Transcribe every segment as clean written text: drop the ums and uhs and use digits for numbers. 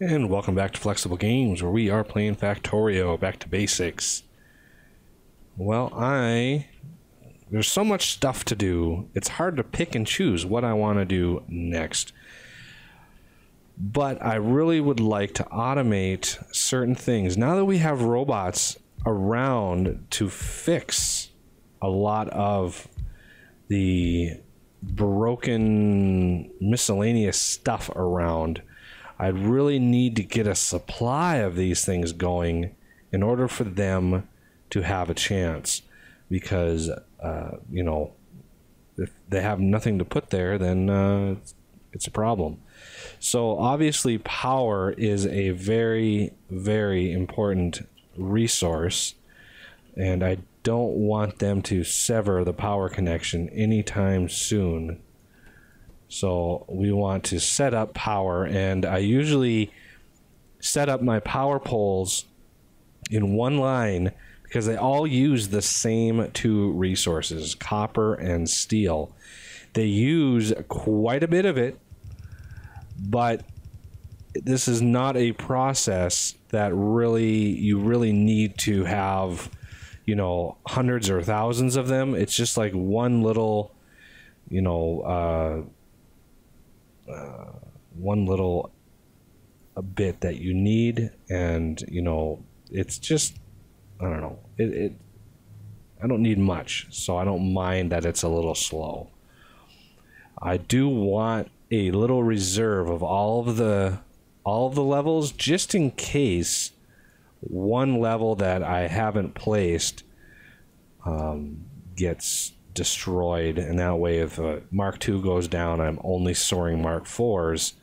And welcome back to Flexible Games, where we are playing Factorio, back to basics. Well, there's so much stuff to do, it's hard to pick and choose what I want to do next. But I really would like to automate certain things. Now that we have robots around to fix a lot of the broken miscellaneous stuff around, I really need to get a supply of these things going in order for them to have a chance. Because, you know, if they have nothing to put there, then it's a problem. So obviously power is a very, very important resource. And I don't want them to sever the power connection anytime soon. So we want to set up power, and I usually set up my power poles in one line because they all use the same two resources, copper and steel. They use quite a bit of it, but this is not a process that you really need to have, you know, hundreds or thousands of them. It's just like one little, you know, one little bit that you need, and you know, it's just, I don't know, I don't need much, so I don't mind that it's a little slow. I do want a little reserve of all of the levels, just in case one level that I haven't placed gets destroyed, and that way if Mark II goes down, I'm only storing Mark IVs.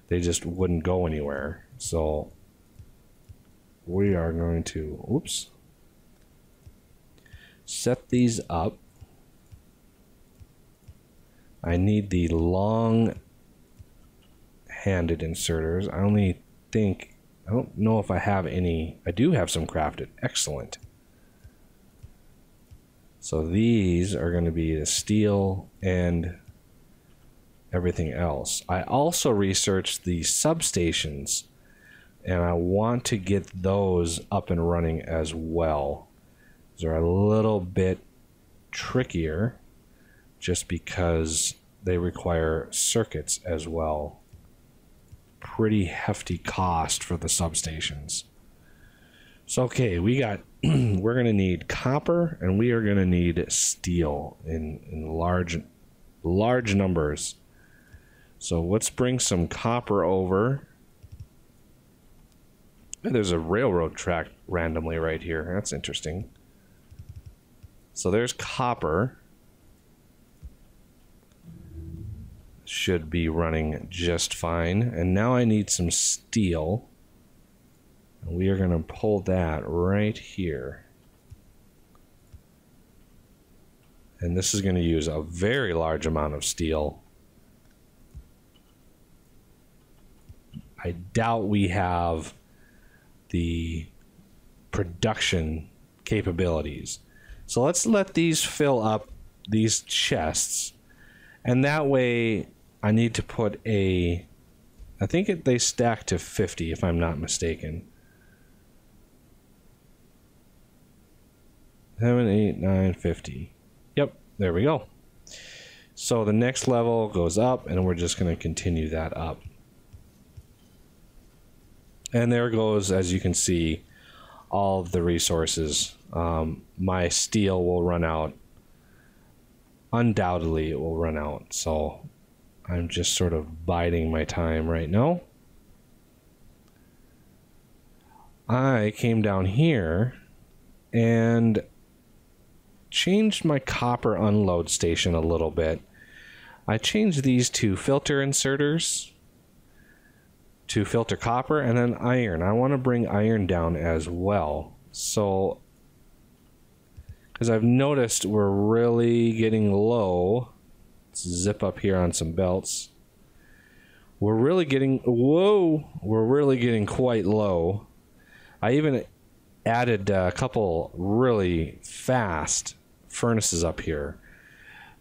They just wouldn't go anywhere. So we are going to set these up. I need the long handed inserters. I don't know if I have any. I do have some crafted. Excellent. So these are going to be the steel and everything else. I also researched the substations, and I want to get those up and running as well. They're a little bit trickier just because they require circuits as well. Pretty hefty cost for the substations. So okay, we got we're going to need copper, and we are going to need steel in large numbers. So let's bring some copper over. There's a railroad track randomly right here. That's interesting. So there's copper. Should be running just fine. And now I need some steel. And we are going to pull that right here. And this is going to use a very large amount of steel. I doubt we have the production capabilities. So let's let these fill up these chests. And that way I need to put I think they stack to 50 if I'm not mistaken. 7, 8, 9, 50. Yep, there we go. So the next level goes up, and we're just going to continue that up. And there goes, as you can see, all of the resources. My steel will run out. Undoubtedly, it will run out. So I'm just sort of biding my time right now. I came down here and changed my copper unload station a little bit. I changed these to filter inserters to filter copper, and then iron. I want to bring iron down as well. So, because I've noticed we're really getting low. Let's zip up here on some belts. We're really getting, we're really getting quite low. I even added a couple really fast furnaces up here.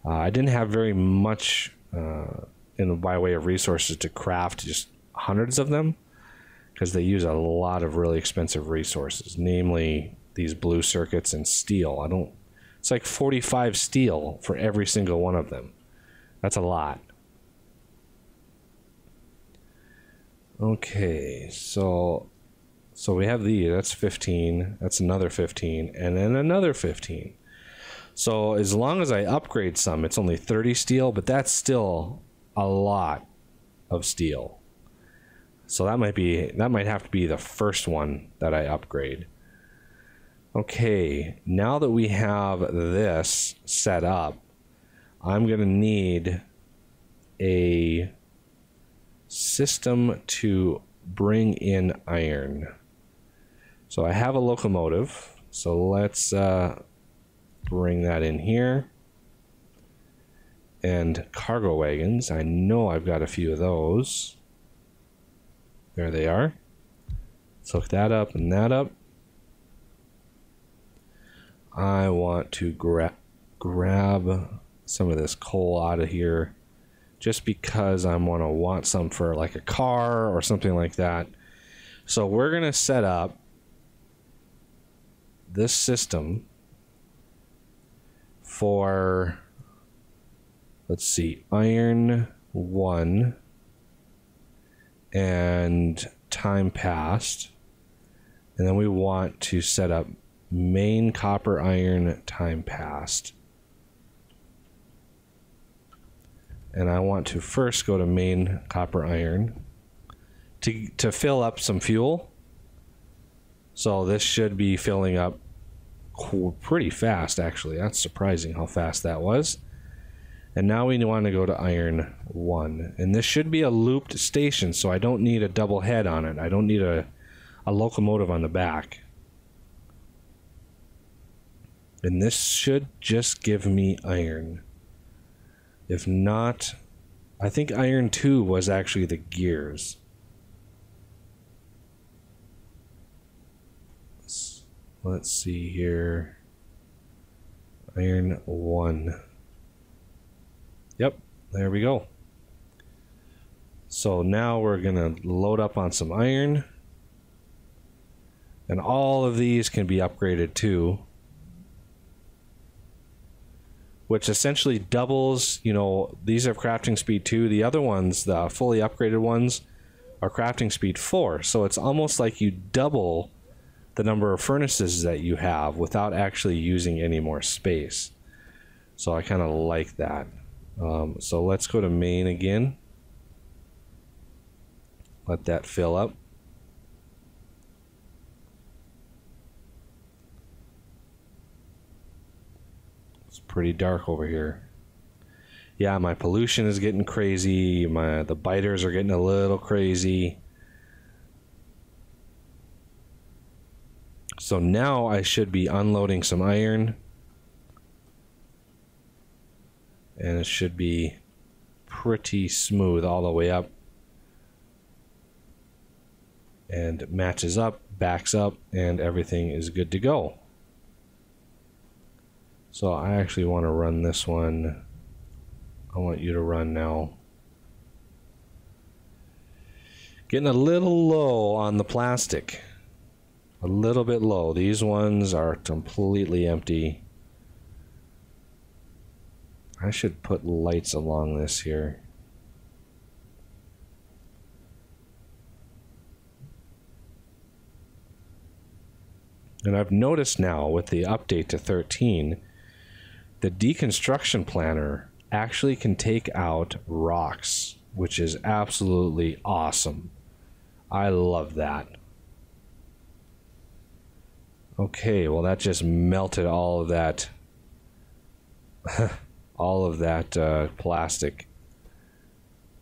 I didn't have very much by way of resources to craft, just hundreds of them. because they use a lot of really expensive resources, namely these blue circuits and steel. It's like 45 steel for every single one of them. That's a lot. Okay, so we have these. That's 15. That's another 15, and then another 15. So as long as I upgrade some, it's only 30 steel, but that's still a lot of steel. So that might have to be the first one that I upgrade. Okay, now that we have this set up, I'm going to need a system to bring in iron. So I have a locomotive, so let's bring that in here. And cargo wagons, I know I've got a few of those. There they are. Let's hook that up and that up. I want to grab some of this coal out of here just because I want some for like a car or something like that. So we're going to set up this system for, let's see, iron 1 and time passed, and then we want to set up main copper iron time passed, and I want to first go to main copper iron to fill up some fuel. So this should be filling up pretty fast, actually. That's surprising how fast that was. And now we want to go to iron 1. And this should be a looped station, so I don't need a double head on it. I don't need a locomotive on the back. And this should just give me iron. If not, I think iron 2 was actually the gears. Let's see here. Iron 1. Yep, there we go. So now we're gonna load up on some iron. And all of these can be upgraded too, which essentially doubles, you know, these are crafting speed 2. The other ones, the fully upgraded ones, are crafting speed 4. So it's almost like you double the number of furnaces that you have without actually using any more space. So I kind of like that. So let's go to main again. Let that fill up. It's pretty dark over here. Yeah, my pollution is getting crazy. The biters are getting a little crazy. So now I should be unloading some iron. And it should be pretty smooth all the way up. And matches up, backs up, and everything is good to go. So I actually want to run this one. I want you to run now. Getting a little low on the plastic. A little bit low. These ones are completely empty. I should put lights along this here. And I've noticed now with the update to 13, the deconstruction planner actually can take out rocks, which is absolutely awesome. I love that. Okay, well that just melted all of that all of that plastic.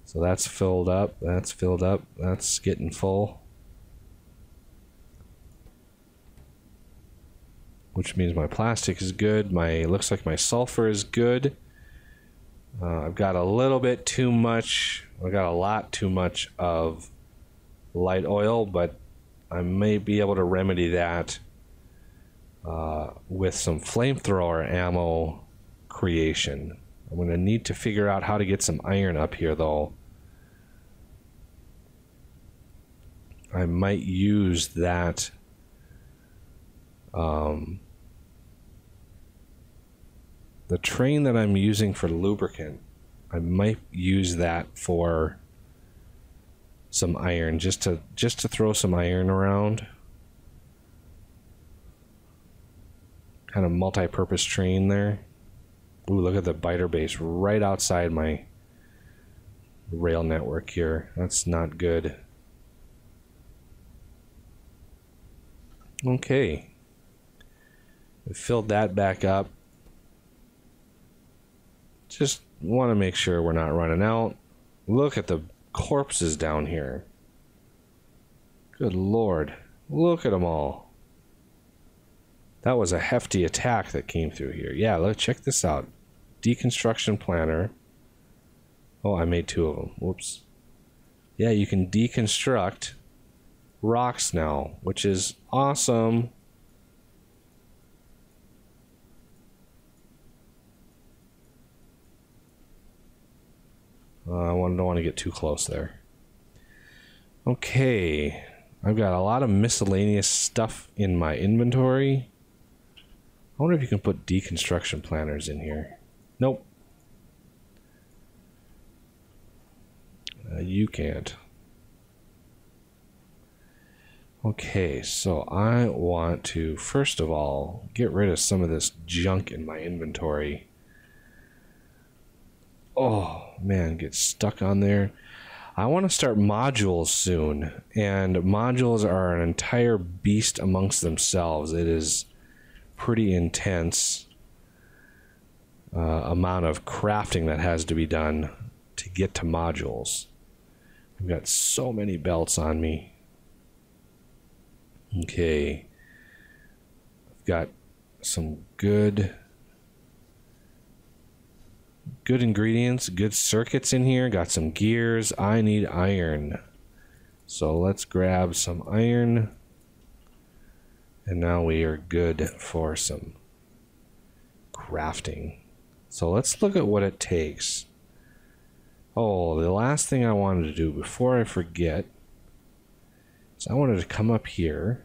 So that's filled up, that's filled up, that's getting full. Which means my plastic is good. Looks like my sulfur is good. I've got a little bit too much. I've got a lot too much of light oil, but I may be able to remedy that with some flamethrower ammo creation. I'm going to need to figure out how to get some iron up here, though. I might use that the train that I'm using for lubricant, I might use that for some iron, just to throw some iron around. Kind of multi-purpose train there. Ooh, look at the biter base right outside my rail network here. That's not good. Okay. We filled that back up. Just want to make sure we're not running out. Look at the corpses down here. Good Lord. Look at them all. That was a hefty attack that came through here. Yeah, let's check this out. Deconstruction planner. Oh, I made 2 of them. Whoops. Yeah, you can deconstruct rocks now, which is awesome. I don't want to get too close there. Okay, I've got a lot of miscellaneous stuff in my inventory. I wonder if you can put deconstruction planners in here. Nope. You can't. Okay, so I want to, first of all, get rid of some of this junk in my inventory. Oh, man, get stuck on there. I want to start modules soon, and modules are an entire beast amongst themselves. It is pretty intense amount of crafting that has to be done to get to modules. I've got so many belts on me. Okay. I've got some good ingredients, good circuits in here. Got some gears. I need iron. So let's grab some iron. And now we are good for some crafting. So let's look at what it takes. Oh, the last thing I wanted to do before I forget is I wanted to come up here.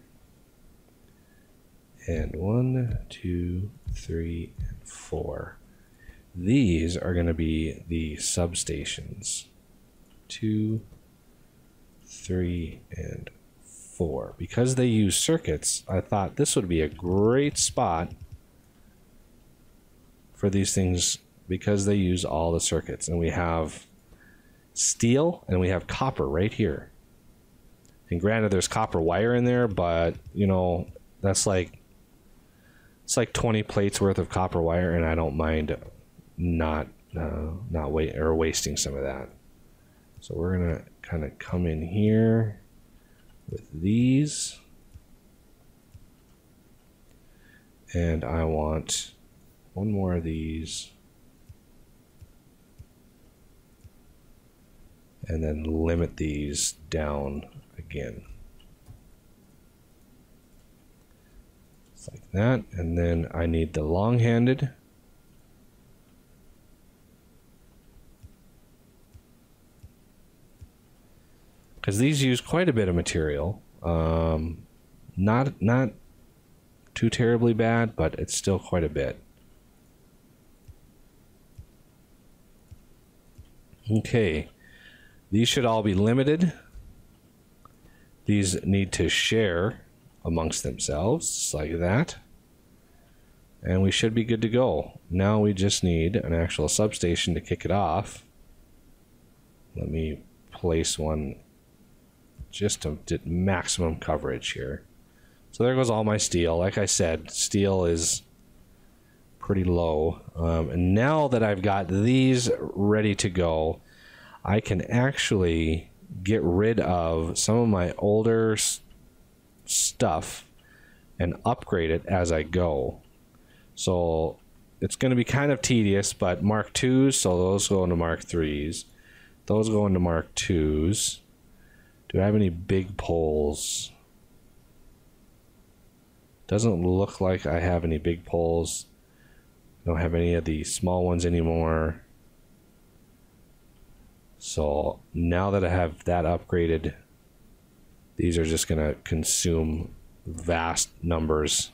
And 1, 2, 3, and 4. These are going to be the substations. 2, 3, and 4. Because they use circuits, I thought this would be a great spot for these things because they use all the circuits. And we have steel and we have copper right here. And granted, there's copper wire in there, but you know, that's like, it's like 20 plates worth of copper wire, and I don't mind not wasting some of that. So we're gonna kind of come in here with these, and I want one more of these, and then limit these down again. Just like that. And then I need the long-handed. Because these use quite a bit of material. Not too terribly bad, but it's still quite a bit. Okay. These should all be limited. These need to share amongst themselves, just like that. And we should be good to go. Now we just need an actual substation to kick it off. Let me place one just to get maximum coverage here. So there goes all my steel. Like I said, steel is pretty low. And now that I've got these ready to go, I can actually get rid of some of my older stuff and upgrade it as I go. So it's going to be kind of tedious, but Mark IIs, so those go into Mark IIIs. Those go into Mark IIs. Do I have any big poles? Doesn't look like I have any big poles. Don't have any of the small ones anymore. So now that I have that upgraded, these are just going to consume vast numbers.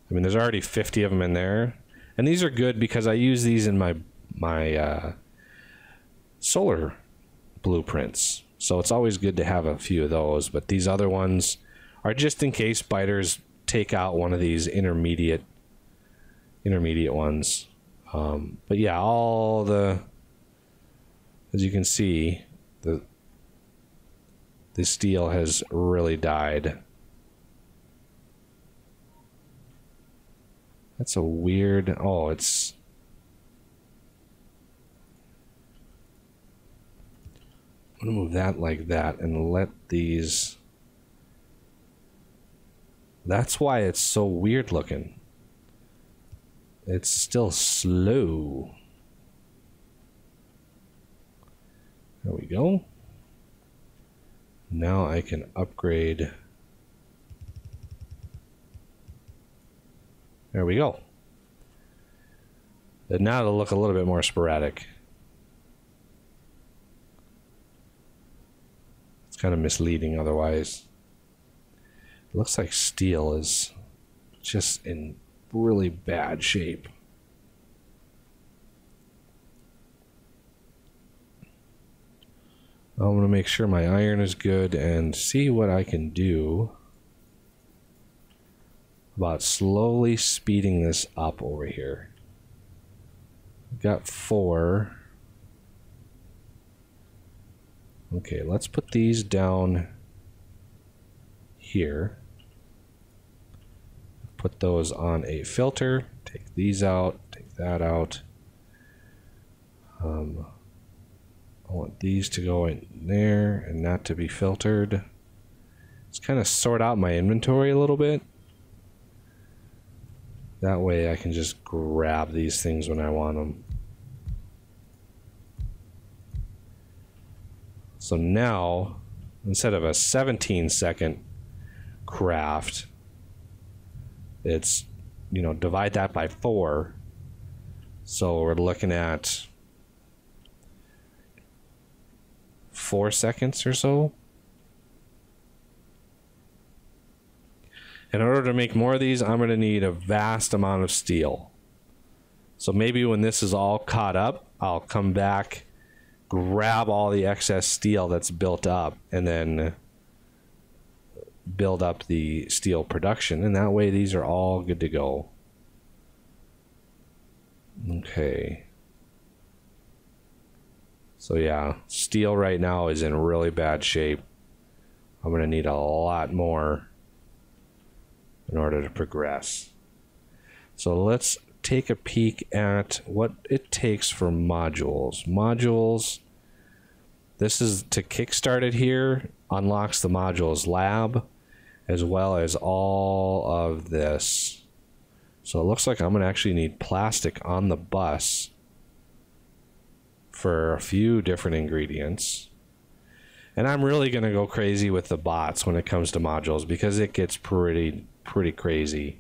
I mean, there's already 50 of them in there, and these are good because I use these in my solar blueprints. So it's always good to have a few of those, but these other ones are just in case spiders take out one of these intermediate ones. But yeah, as you can see, the steel has really died. That's a weird, it's, I'm gonna move that like that and let these, that's why it's so weird looking. It's still slow. There we go. Now I can upgrade. There we go. And now it'll look a little bit more sporadic. It's kind of misleading otherwise. It looks like steel is just in really bad shape. I'm going to make sure my iron is good and see what I can do about slowly speeding this up over here. Got 4. Okay, let's put these down here. Put those on a filter. Take these out, take that out. I want these to go in there and not to be filtered. Just kind of sort out my inventory a little bit. That way I can just grab these things when I want them. So now, instead of a 17-second craft, it's, divide that by 4. So we're looking at 4 seconds or so. In order to make more of these, I'm going to need a vast amount of steel. So maybe when this is all caught up, I'll come back, grab all the excess steel that's built up, and then build up the steel production. And that way these are all good to go. Okay. So yeah, steel right now is in really bad shape. I'm going to need a lot more in order to progress. So let's take a peek at what it takes for modules. Modules, this is to kickstart it here, unlocks the modules lab, as well as all of this. So it looks like I'm going to actually need plastic on the bus for a few different ingredients. And I'm really going to go crazy with the bots when it comes to modules because it gets pretty crazy.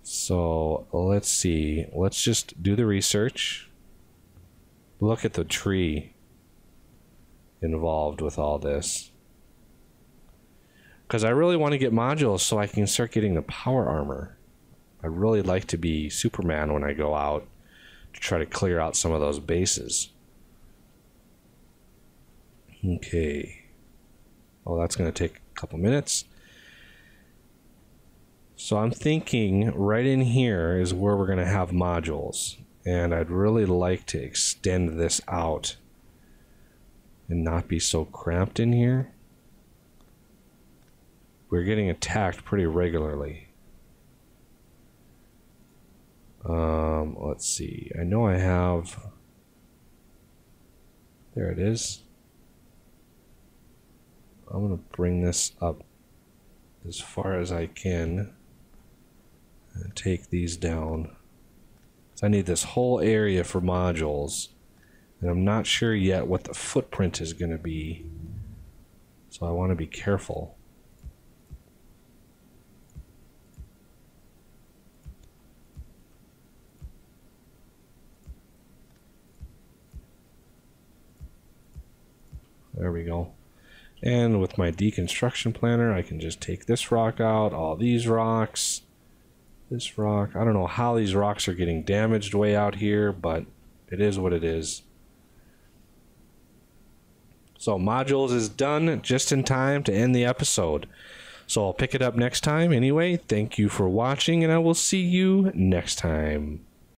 So let's see. Let's just do the research. Look at the tree involved with all this. Because I really want to get modules so I can start getting the power armor. I really like to be Superman when I go out to try to clear out some of those bases. Okay. Oh, that's going to take a couple minutes. So I'm thinking right in here is where we're going to have modules. And I'd really like to extend this out and not be so cramped in here. We're getting attacked pretty regularly. Let's see. I know I have... There it is. I'm going to bring this up as far as I can and take these down. So I need this whole area for modules, and I'm not sure yet what the footprint is going to be, so I want to be careful. There we go. And with my deconstruction planner, I can just take this rock out, all these rocks, this rock. I don't know how these rocks are getting damaged way out here, but it is what it is. So modules is done just in time to end the episode. So I'll pick it up next time. Anyway, thank you for watching, and I will see you next time.